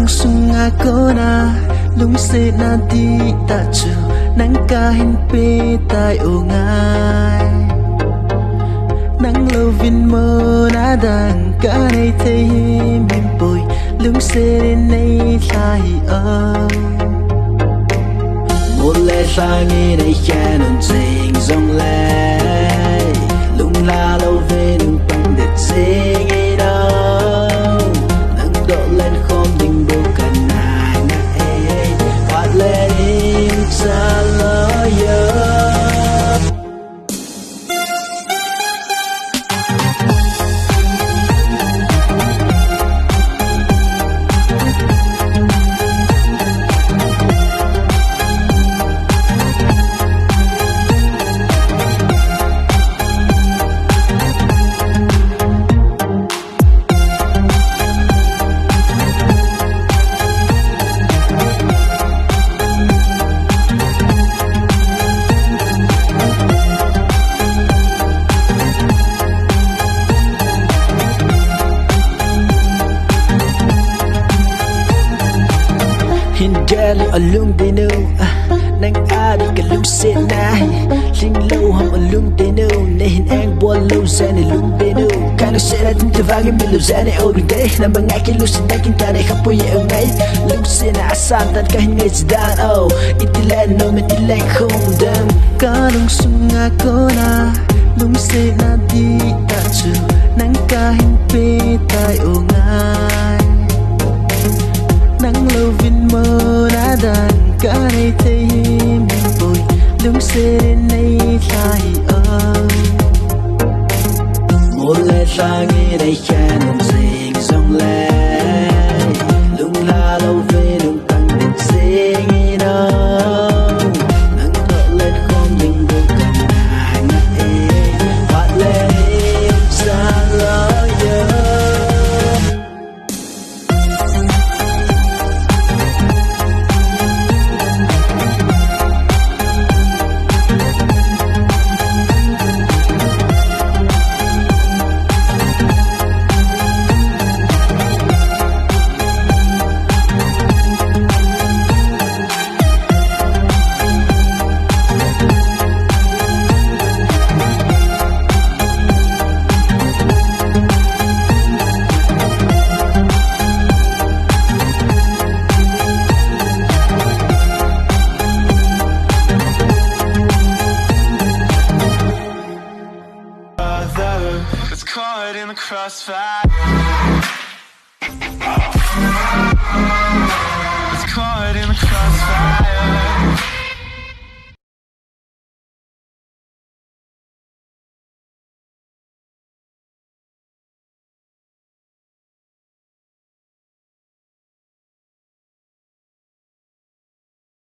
lung sunga kona lung se na di ta chu nang ka hin pe tai o ngai nang lovin mo na dang ka nei te min poi lung se nei thai a một lẽ sang nghe này canon sing dòng lẽ lung la lâu về nung băng đất sing it đâu nang độ lên không đình bộ cả nai na phát lên in xa lo yo Hindali alung dinu nang adi ka lung sinay ling lâu hầm alung dinu nehin ang bol lâu zani lung dinu kano sila din tawagin bilo zani every day na mga kilo sa dakin tanay kapoy ang ngay lung sina asantan kahin ngay sidan oh itilan no metilan kumdam kanong sunga ko na lung sina di tachu nang kahin pe tay o ngay nang lovin mo na dan ka nei te min boy lung se nei thai a một lẽ sang nghe đây canon sing song lẽ lung la lâu về lung tăng đến sing it đâu nang thọ lên không đình bộ cả nai phát lên xa lo yo It's caught in the crossfire. It's caught in the crossfire.